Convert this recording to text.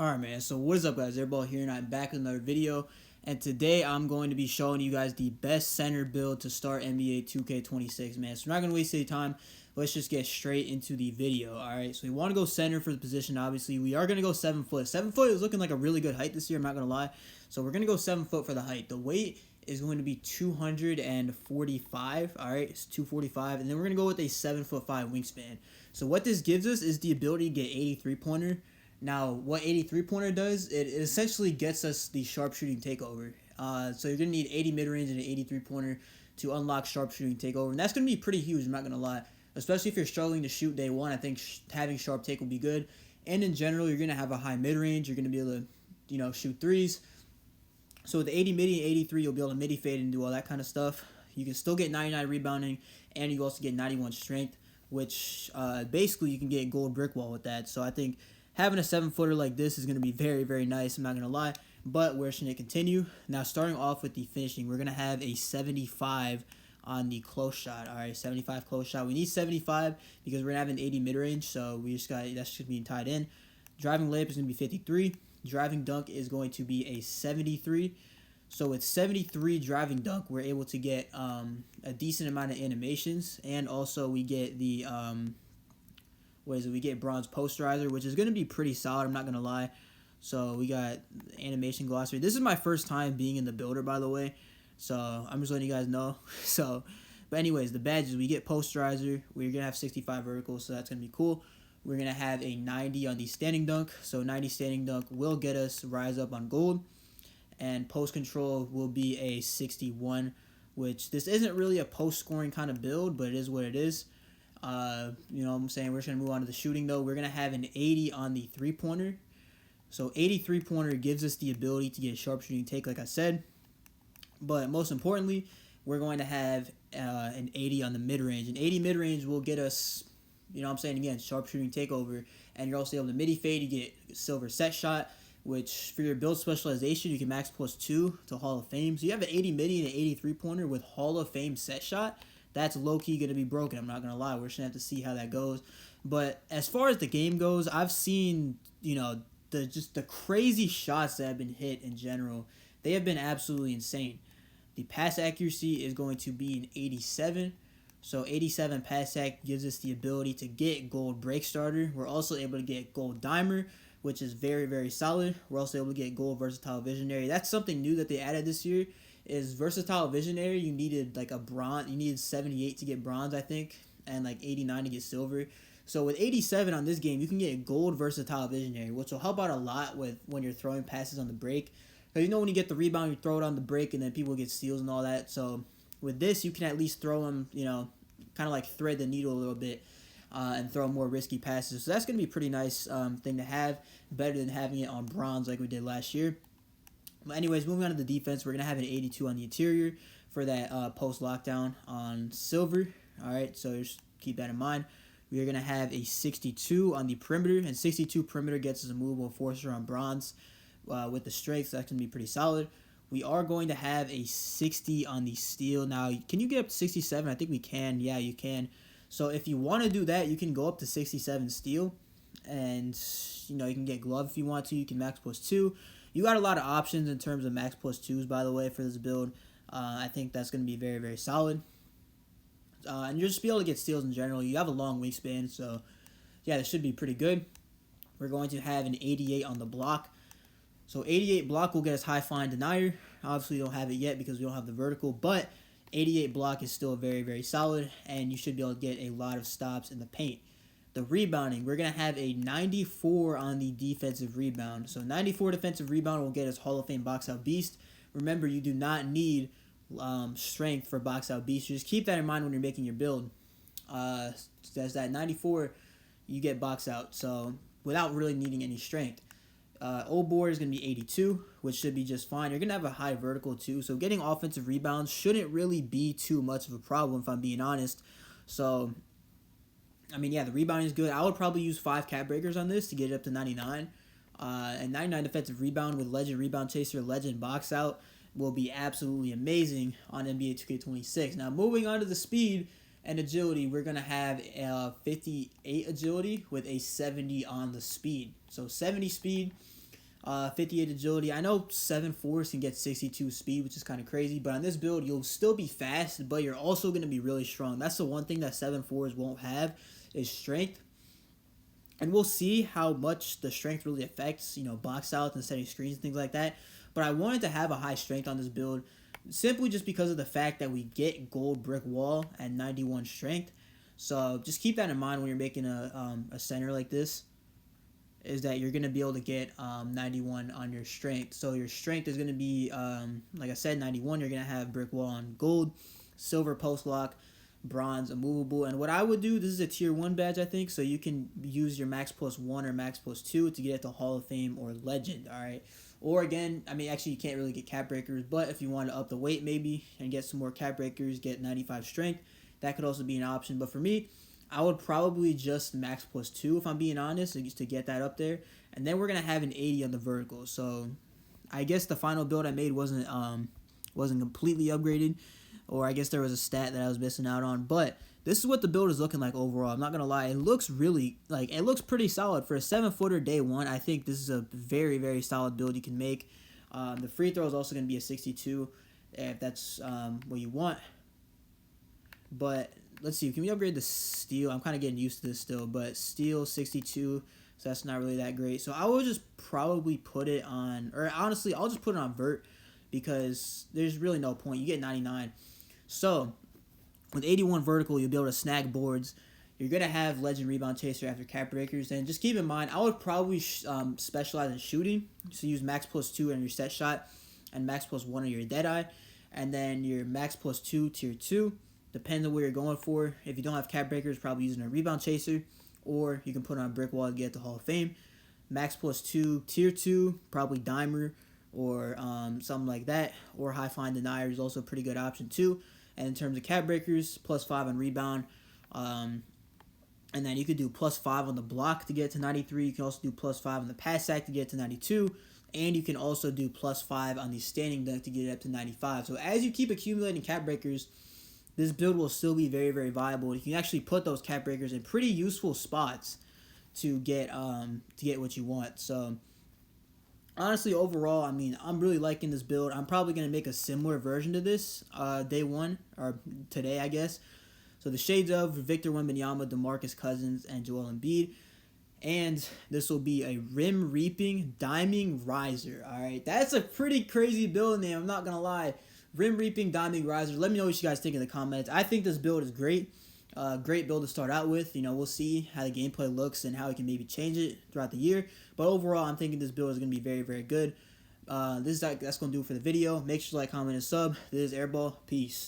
Alright man, so what is up guys, Airball here and I'm back with another video, and today I'm going to be showing you guys the best center build to start NBA 2K26, man. So we're not going to waste any time, let's just get straight into the video. Alright, so we want to go center for the position. Obviously we are going to go 7 foot. 7 foot is looking like a really good height this year, I'm not going to lie. So we're going to go 7 foot for the height. The weight is going to be 245, alright, it's 245, and then we're going to go with a 7'5" wingspan. So what this gives us is the ability to get 83 pointer. Now, what 83 pointer does, it essentially gets us the sharpshooting takeover. So you're going to need 80 mid-range and an 83 pointer to unlock sharpshooting takeover. And that's going to be pretty huge, I'm not going to lie. Especially if you're struggling to shoot day one, I think having sharp take will be good. And in general, you're going to have a high mid-range. You're going to be able to, shoot threes. So with the 80 midi and 83, you'll be able to midi fade and do all that kind of stuff. You can still get 99 rebounding, and you also get 91 strength, which basically you can get gold brick wall with that. So I think having a 7-footer like this is going to be very, very nice. I'm not going to lie. But we're just going to continue. Now, starting off with the finishing, we're going to have a 75 on the close shot. All right, 75 close shot. We need 75 because we're going to have an 80 mid-range. So we just got that should be tied in. Driving layup is going to be 53. Driving dunk is going to be a 73. So with 73 driving dunk, we're able to get a decent amount of animations. And also we get the... we get bronze posterizer, which is going to be pretty solid, I'm not going to lie. So we got animation glossary. This is my first time being in the builder, by the way, so I'm just letting you guys know. But anyways, the badges, we get posterizer. We're going to have 65 vertical, so that's going to be cool. We're going to have a 90 on the standing dunk, so 90 standing dunk will get us rise up on gold. And post control will be a 61, which this isn't really a post scoring kind of build, but it is what it is. You know what I'm saying? We're just going to move on to the shooting, though. We're going to have an 80 on the three-pointer. So 83 pointer gives us the ability to get sharpshooting take, like I said. But most importantly, we're going to have an 80 on the mid-range. An 80 mid-range will get us, you know what I'm saying, again, sharpshooting takeover. And you're also able to midi fade. You get silver set shot, which for your build specialization, you can max +2 to Hall of Fame. So you have an 80 midi and an 83 pointer with Hall of Fame set shot. That's low-key going to be broken. I'm not going to lie. We're just going to have to see how that goes. But as far as the game goes, I've seen, the crazy shots that have been hit in general. They have been absolutely insane. The pass accuracy is going to be an 87. So 87 pass ac gives us the ability to get gold break starter. We're also able to get gold dimer, which is very, very solid. We're also able to get gold versatile visionary. That's something new that they added this year. Is versatile visionary. You needed like a bronze. You needed 78 to get bronze, I think, and like 89 to get silver. So with 87 on this game, you can get gold versatile visionary, which will help out a lot with when you're throwing passes on the break. Because when you get the rebound, you throw it on the break, and then people get steals and all that. So with this, you can at least throw them, kind of like thread the needle a little bit, and throw more risky passes. So that's gonna be a pretty nice thing to have, better than having it on bronze like we did last year. But anyways, moving on to the defense, we're going to have an 82 on the interior for that post-lockdown on silver. All right, so just keep that in mind. We are going to have a 62 on the perimeter, and 62 perimeter gets us a movable forcer on bronze with the strength, so that's going to be pretty solid. We are going to have a 60 on the steal. Now, can you get up to 67? I think we can. Yeah, you can. So if you want to do that, you can go up to 67 steal, and, you can get glove if you want to. You can max +2. You got a lot of options in terms of max +2s, by the way, for this build. I think that's going to be very, very solid. And you'll just be able to get steals in general. You have a long wingspan, so yeah, this should be pretty good. We're going to have an 88 on the block. So 88 block will get us high flying denier. Obviously, we don't have it yet because we don't have the vertical, but 88 block is still very, very solid, and you should be able to get a lot of stops in the paint. The rebounding, we're going to have a 94 on the defensive rebound. So 94 defensive rebound will get us Hall of Fame box out beast. Remember, you do not need strength for box out beast. Just keep that in mind when you're making your build. As that 94, you get box out. So without really needing any strength. Old board is going to be 82, which should be just fine. You're going to have a high vertical too. So getting offensive rebounds shouldn't really be too much of a problem if I'm being honest. So yeah, the rebounding is good. I would probably use 5 cap breakers on this to get it up to 99. And 99 defensive rebound with legend rebound chaser, legend box out will be absolutely amazing on NBA 2K26. Now, moving on to the speed and agility, we're going to have 58 agility with a 70 on the speed. So 70 speed 58 agility. I know 7.4s can get 62 speed, which is kind of crazy, but on this build, you'll still be fast, but you're also going to be really strong. That's the one thing that 7.4s won't have is strength. And we'll see how much the strength really affects, box outs and setting screens and things like that. But I wanted to have a high strength on this build simply just because of the fact that we get gold brick wall at 91 strength. So just keep that in mind when you're making a center like this, is that you're going to be able to get 91 on your strength. So your strength is going to be, like I said, 91. You're going to have brick wall on gold, silver post lock, bronze immovable. And what I would do, this is a tier 1 badge, I think, so you can use your max plus 1 or max plus 2 to get it to Hall of Fame or Legend. All right, or again, I mean, actually you can't really get cap breakers, but if you want to up the weight maybe and get some more cap breakers, get 95 strength, that could also be an option. But for me, I would probably just max plus 2 if I'm being honest, just to get that up there. And then we're gonna have an 80 on the vertical. So I guess the final build I made wasn't completely upgraded, or I guess there was a stat that I was missing out on. But this is what the build is looking like overall. I'm not gonna lie, it looks really it looks pretty solid for a 7-footer day 1. I think this is a very, very solid build you can make. The free throw is also gonna be a 62 if that's what you want. But let's see, can we upgrade the steel? I'm kind of getting used to this still, but steel 62, so that's not really that great. So I will just probably put it on, or honestly, I'll just put it on vert because there's really no point. You get 99. So with 81 vertical, you'll be able to snag boards. You're going to have legend rebound chaser after cap breakers. And just keep in mind, I would probably specialize in shooting. So use max plus 2 on your set shot and max plus 1 on your dead eye. And then your max plus 2 tier 2. Depends on what you're going for. If you don't have cap breakers, probably using a rebound chaser, or you can put on brick wall to get to Hall of Fame. Max plus 2 tier 2, probably dimer or something like that, or high flying denier is also a pretty good option too. And in terms of cap breakers, plus 5 on rebound, and then you could do plus 5 on the block to get to 93. You can also do plus 5 on the pass sack to get to 92. And you can also do plus 5 on the standing dunk to get it up to 95. So as you keep accumulating cap breakers, this build will still be very, very viable. You can actually put those cap breakers in pretty useful spots to get what you want. So honestly, overall, I mean, I'm really liking this build. I'm probably going to make a similar version to this day 1, or today, I guess. So the shades of Victor Wembanyama, DeMarcus Cousins, and Joel Embiid. And this will be a rim reaping diming riser. All right, that's a pretty crazy build name, I'm not going to lie. Rim reaping diming riser. Let me know what you guys think in the comments. I think this build is great. Great build to start out with. We'll see how the gameplay looks and how we can maybe change it throughout the year. But overall, I'm thinking this build is going to be very, very good. That's going to do it for the video. Make sure to like, comment, and sub. This is Airball. Peace.